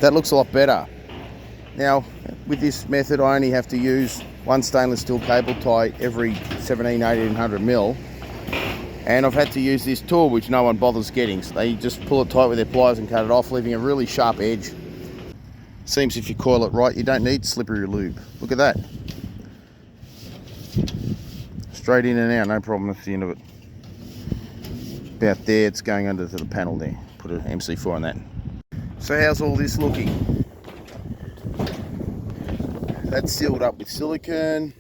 That looks a lot better. Now, with this method, I only have to use one stainless steel cable tie every 1800 mil. And I've had to use this tool, which no one bothers getting. So they just pull it tight with their pliers and cut it off, leaving a really sharp edge. Seems if you coil it right, you don't need slippery lube. Look at that. Straight in and out, no problem. That's the end of it. About there, it's going under to the panel there. Put an MC4 on that. So how's all this looking? That's sealed up with silicone.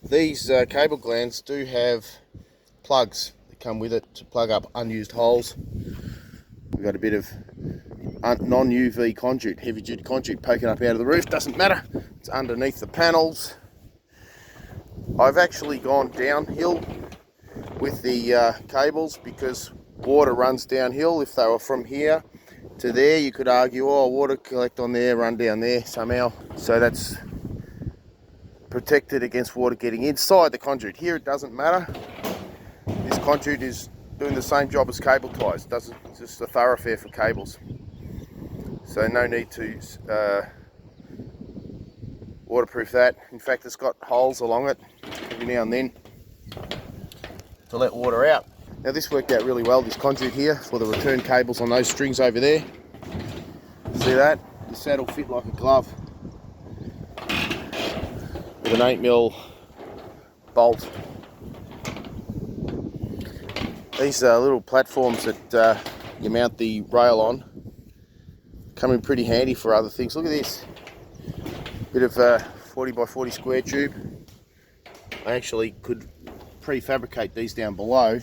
These cable glands do have plugs that come with it to plug up unused holes. We've got a bit of non-UV conduit, heavy duty conduit poking up out of the roof. Doesn't matter, it's underneath the panels. I've actually gone downhill with the cables because water runs downhill. If they were from here to there, you could argue, oh, water collect on there, run down there somehow. So that's protected against water getting inside the conduit. Here it doesn't matter. This conduit is doing the same job as cable ties. It's just a thoroughfare for cables. So no need to waterproof that. In fact, it's got holes along it every now and then to let water out. Now this worked out really well, this conduit here, for the return cables on those strings over there. See that? The saddle fit like a glove with an 8mm bolt. These little platforms that you mount the rail on come in pretty handy for other things. Look at this, bit of 40x40 square tube. I actually could prefabricate these down below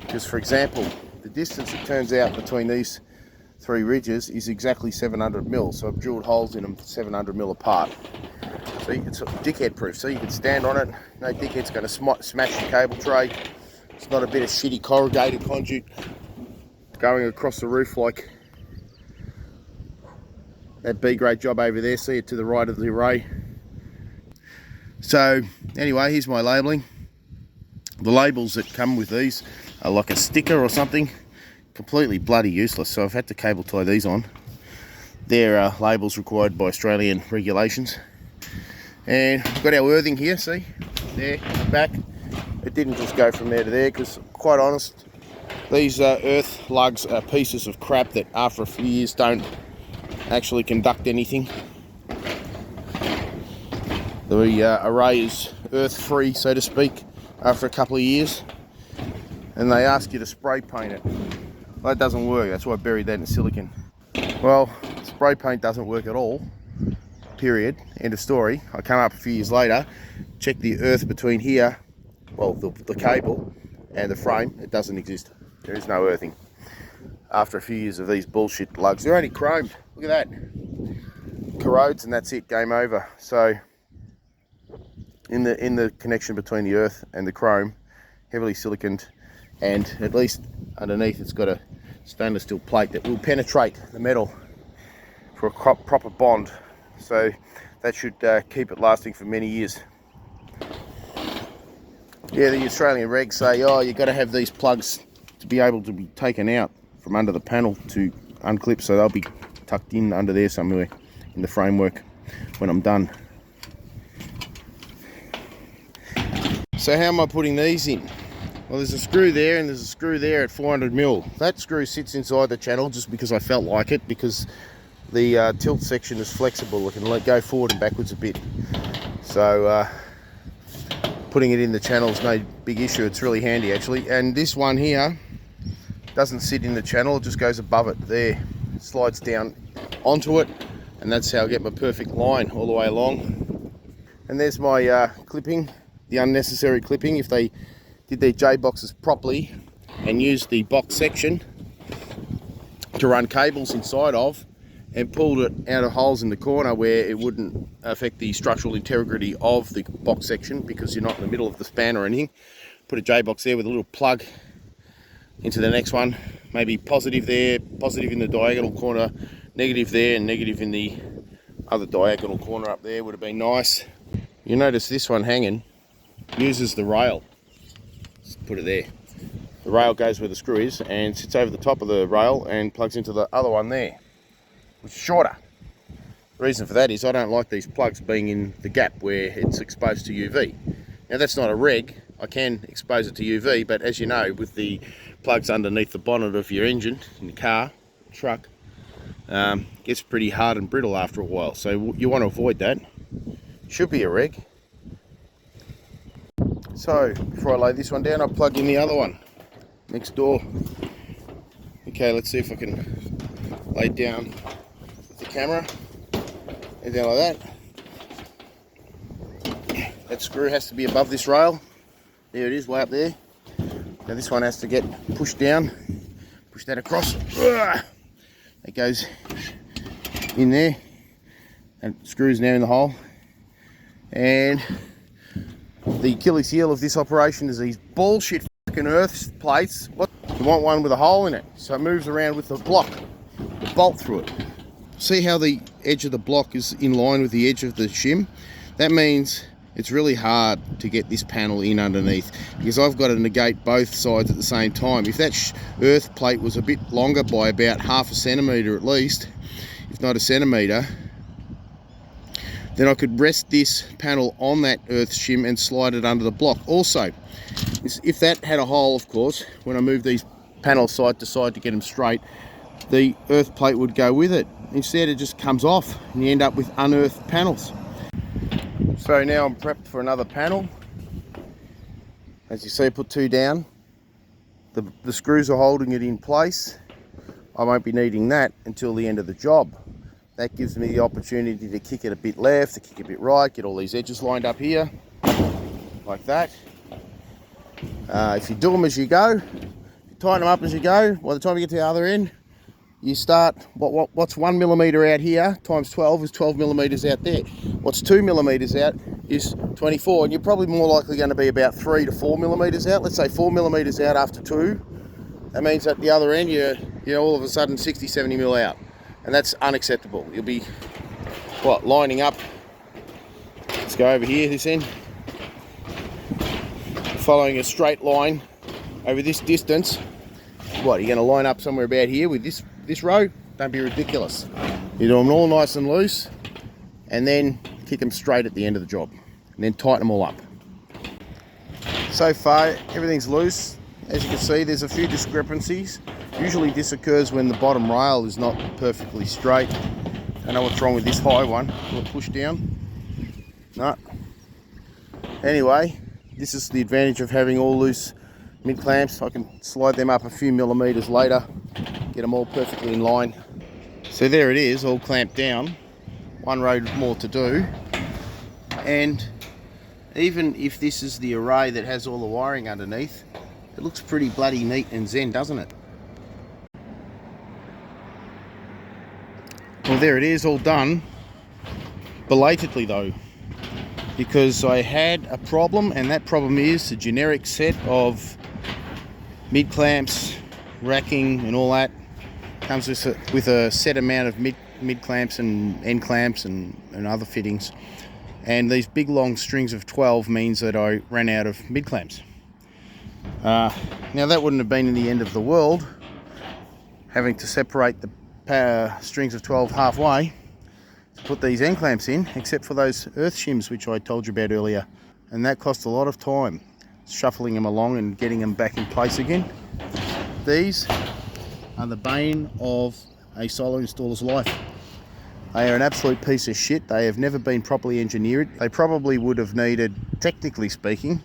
because, for example, the distance it turns out between these three ridges is exactly 700 mil, so I've drilled holes in them 700 mil apart. So it's dickhead proof, so you can stand on it, no dickhead's going to smash your cable tray. It's not a bit of shitty corrugated conduit going across the roof like that B-grade job over there. See it to the right of the array. So anyway, here's my labelling. The labels that come with these are like a sticker or something, completely bloody useless, so I've had to cable tie these on. They're labels required by Australian regulations. And we've got our earthing here, see, there, back. It didn't just go from there to there because, quite honest, these earth lugs are pieces of crap that after a few years don't actually conduct anything. The array is earth free, so to speak, after a couple of years, and they ask you to spray paint it. Well, that doesn't work, that's why I buried that in silicone. Well, spray paint doesn't work at all, period, end of story. I come up a few years later, check the earth between here, well, the cable and the frame, it doesn't exist. There is no earthing. After a few years of these bullshit lugs, they're only chromed. Look at that. Corrodes and that's it, game over. So in the connection between the earth and the chrome, heavily siliconed, and at least underneath it's got a stainless steel plate that will penetrate the metal for a proper bond. So that should keep it lasting for many years. Yeah, the Australian regs say, oh, you've got to have these plugs to be able to be taken out from under the panel to unclip, so they'll be tucked in under there somewhere in the framework when I'm done. So how am I putting these in? Well, there's a screw there and there's a screw there at 400 mil. That screw sits inside the channel just because I felt like it, because the tilt section is flexible. It can go forward and backwards a bit. So putting it in the channel is no big issue. It's really handy actually. And this one here doesn't sit in the channel, it just goes above it there. It slides down onto it, and that's how I get my perfect line all the way along. And there's my clipping, the unnecessary clipping. If they did their J boxes properly and used the box section to run cables inside of, and pulled it out of holes in the corner where it wouldn't affect the structural integrity of the box section, because you're not in the middle of the span or anything. Put a J box there with a little plug into the next one, maybe positive there, positive in the diagonal corner, negative there, and negative in the other diagonal corner up there would have been nice. You notice this one hanging uses the rail. Just put it there. The rail goes where the screw is and sits over the top of the rail and plugs into the other one there. which is shorter. The reason for that is I don't like these plugs being in the gap where it's exposed to UV. Now that's not a reg, I can expose it to UV, but as you know, with the plugs underneath the bonnet of your engine in the car, truck, gets pretty hard and brittle after a while, so you want to avoid that. Should be a reg. So before I lay this one down, I'll plug in the other one next door. Okay, let's see if I can lay it down with the camera. Lay down like that. That screw has to be above this rail. There it is, way up there. Now this one has to get pushed down. Push that across. It goes in there. And screws now in the hole. And the Achilles heel of this operation is these bullshit fucking earth plates. You want one with a hole in it, so it moves around with the block, the bolt through it. See how the edge of the block is in line with the edge of the shim? That means it's really hard to get this panel in underneath, because I've got to negate both sides at the same time. If that earth plate was a bit longer by about half a centimetre at least, if not a centimetre, then I could rest this panel on that earth shim and slide it under the block. Also, if that had a hole, of course, when I move these panels side to side to get them straight, the earth plate would go with it. Instead, it just comes off and you end up with unearthed panels. So now I'm prepped for another panel. As you see, I put two down. The screws are holding it in place. I won't be needing that until the end of the job. That gives me the opportunity to kick it a bit left, to kick it a bit right, get all these edges lined up here, like that. If you do them as you go, you tighten them up as you go, by the time you get to the other end, you start, what's 1 millimetre out here, times 12 is 12 millimetres out there. What's 2 millimetres out is 24, and you're probably more likely going to be about 3 to 4 millimetres out. Let's say 4 millimetres out after 2. That means at the other end, you're all of a sudden 60, 70 mil out. And that's unacceptable. You'll be, lining up. Let's go over here, this end. Following a straight line over this distance. You're going to line up somewhere about here with this row? Don't be ridiculous. You do them all nice and loose, and then kick them straight at the end of the job. And then tighten them all up. So far, everything's loose. As you can see, there's a few discrepancies. Usually this occurs when the bottom rail is not perfectly straight. I don't know what's wrong with this high one. Will it push down? No. Anyway, this is the advantage of having all loose mid clamps. I can slide them up a few millimetres later, get them all perfectly in line. So there it is, all clamped down. One row more to do. And even if this is the array that has all the wiring underneath, it looks pretty bloody neat and zen, doesn't it? Well, there it is, all done. Belatedly though, because I had a problem, and that problem is the generic set of mid clamps, racking and all that comes with a set amount of mid clamps and end clamps and other fittings. And these big long strings of 12 means that I ran out of mid clamps. Now that wouldn't have been the end of the world, having to separate the strings of 12 halfway to put these end clamps in, except for those earth shims which I told you about earlier, and that cost a lot of time shuffling them along and getting them back in place again. These are the bane of a solar installer's life. They are an absolute piece of shit. They have never been properly engineered. They probably would have needed, technically speaking,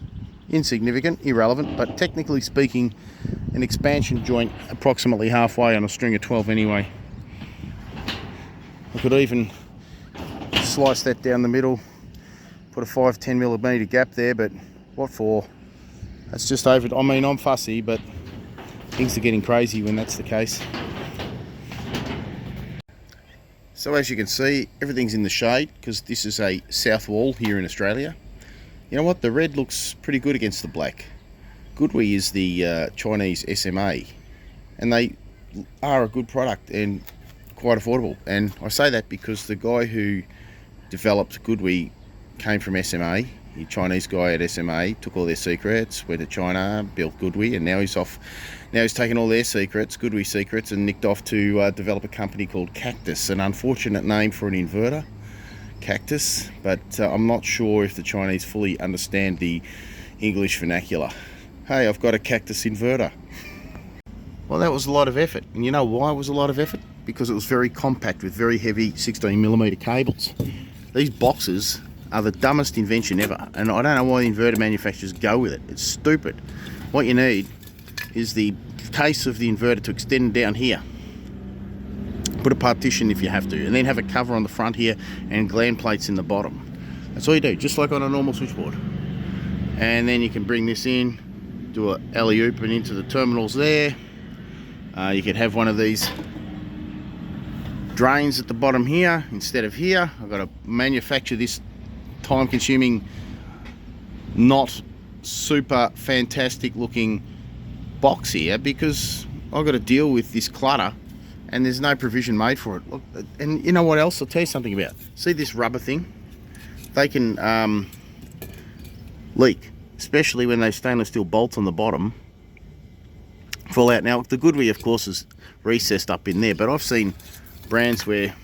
insignificant, irrelevant, but technically speaking, an expansion joint approximately halfway on a string of 12 anyway. I could even slice that down the middle, put a 5-10 millimetre gap there, but what for? That's just over. I mean, I'm fussy, but things are getting crazy when that's the case. So as you can see, everything's in the shade because this is a south wall here in Australia. You know what? The red looks pretty good against the black. Goodwee is the Chinese SMA, and they are a good product and quite affordable. And I say that because the guy who developed Goodwee came from SMA. The Chinese guy at SMA took all their secrets, went to China, built Goodwe, and now he's off. Now he's taken all their secrets, Goodwe secrets, and nicked off to develop a company called Cactus. An unfortunate name for an inverter, Cactus, but I'm not sure if the Chinese fully understand the English vernacular. Hey, I've got a Cactus inverter. Well, that was a lot of effort, and you know why it was a lot of effort? Because it was very compact with very heavy 16mm cables. These boxes are the dumbest invention ever, and I don't know why the inverter manufacturers go with it. It's stupid. What you need is the case of the inverter to extend down here. Put a partition if you have to, and then have a cover on the front here and gland plates in the bottom. That's all you do, just like on a normal switchboard. And then you can bring this in, do a alley-oop and into the terminals there. You could have one of these drains at the bottom here instead of here. I've got to manufacture this time-consuming, not super fantastic looking box here because I've got to deal with this clutter and there's no provision made for it. Look, and you know what else? I'll tell you something about. See this rubber thing? They can leak, especially when those stainless steel bolts on the bottom fall out. Now the Goodwe of course is recessed up in there, but I've seen brands where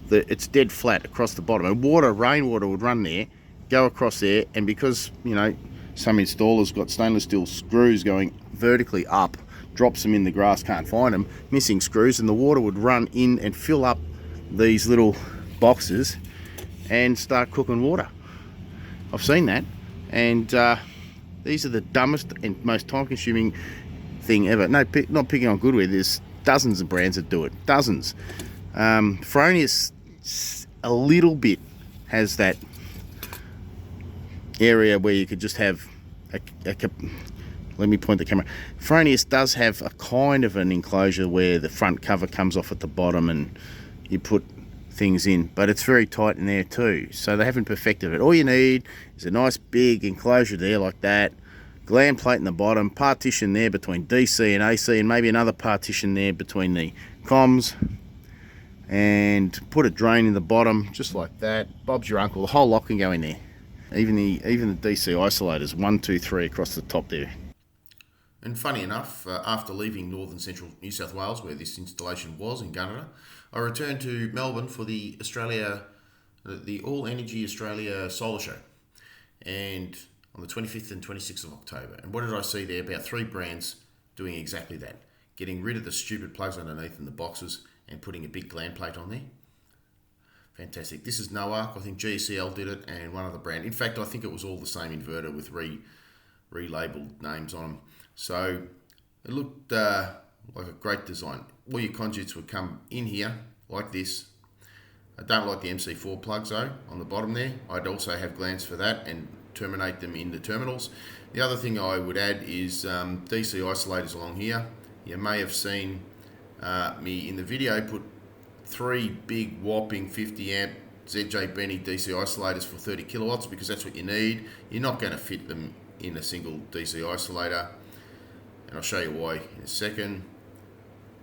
it's dead flat across the bottom, and rainwater would run there, go across there, and because you know some installers got stainless steel screws going vertically up, drops them in the grass, can't find them, missing screws, and the water would run in and fill up these little boxes and start cooking water. I've seen that, and these are the dumbest and most time-consuming thing ever. No, not picking on Goodwe. There's dozens of brands that do it. Dozens. Fronius a little bit has that area where you could just have let me point the camera. Fronius does have a kind of an enclosure where the front cover comes off at the bottom and you put things in, but it's very tight in there too, so they haven't perfected it. All you need is a nice big enclosure there like that, gland plate in the bottom, partition there between DC and AC, and maybe another partition there between the comms, and put a drain in the bottom just like that. Bob's your uncle. The whole lot can go in there. Even the DC isolators, 1, 2, 3 across the top there. And funny enough, after leaving northern central New South Wales, where this installation was in Gunnedah, I returned to Melbourne for the All Energy Australia Solar Show, and on the 25th and 26th of October. And what did I see there? About 3 brands doing exactly that, getting rid of the stupid plugs underneath in the boxes and putting a big gland plate on there. Fantastic. This is Noark. I think GCL did it, and one other brand. In fact, I think it was all the same inverter with relabeled names on them. So it looked like a great design. All your conduits would come in here like this. I don't like the MC4 plugs though on the bottom there. I'd also have glands for that and terminate them in the terminals. The other thing I would add is DC isolators along here. You may have seen me in the video put 3 big whopping 50 amp ZJ Benny DC isolators for 30 kilowatts because that's what you need. You're not going to fit them in a single DC isolator, and I'll show you why in a second.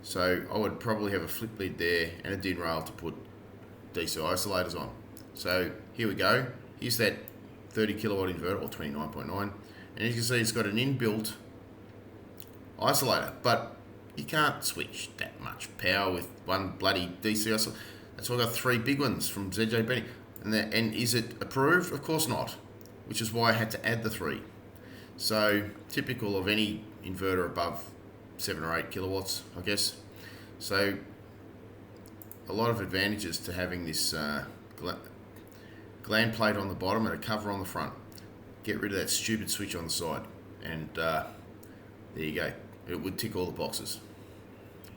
So I would probably have a flip lid there and a DIN rail to put DC isolators on. So here we go. Here's that 30 kilowatt inverter, or 29.9, and as you can see it's got an inbuilt isolator, but you can't switch that much power with one bloody DC isolator. That's why I got 3 big ones from ZJ Benny. And is it approved? Of course not, which is why I had to add the 3. So typical of any inverter above 7 or 8 kilowatts, I guess. So a lot of advantages to having this gland plate on the bottom and a cover on the front. Get rid of that stupid switch on the side, and there you go. It would tick all the boxes.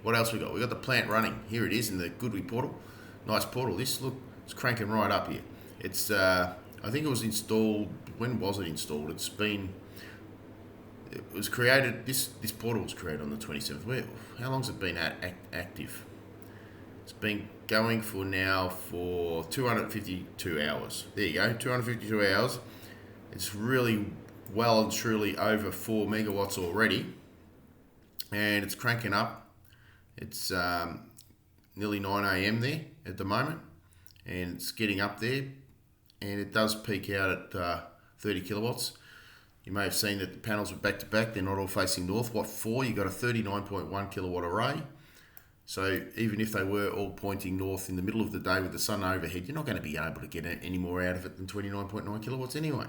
What else we got? We got the plant running. Here it is in the Goodwe portal. Nice portal. This, look, it's cranking right up here. It's I think it was installed. When was it installed? It was created. This portal was created on the 27th. How long's it been active? It's been going for now for 252 hours. There you go, 252 hours. It's really well and truly over 4 megawatts already, and it's cranking up. It's nearly 9 a.m. there at the moment, and it's getting up there, and it does peak out at 30 kilowatts. You may have seen that the panels were back to back, they're not all facing north. What for? You got a 39.1 kilowatt array. So even if they were all pointing north in the middle of the day with the sun overhead, you're not going to be able to get any more out of it than 29.9 kilowatts anyway.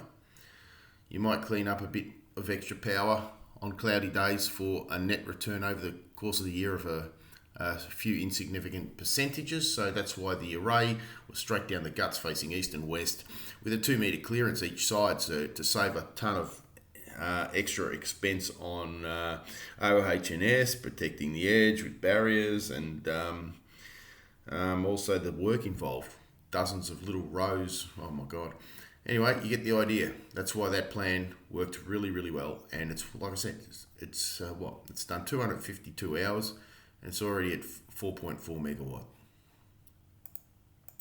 You might clean up a bit of extra power on cloudy days for a net return over the course of the year of a few insignificant percentages. So that's why the array was straight down the guts facing east and west with a 2 metre clearance each side, so to save a ton of extra expense on OH&S, protecting the edge with barriers, and also the work involved. Dozens of little rows, oh my God. Anyway, you get the idea. That's why that plan worked really, really well. And it's, like I said, it's done 252 hours, and it's already at 4.4 megawatt.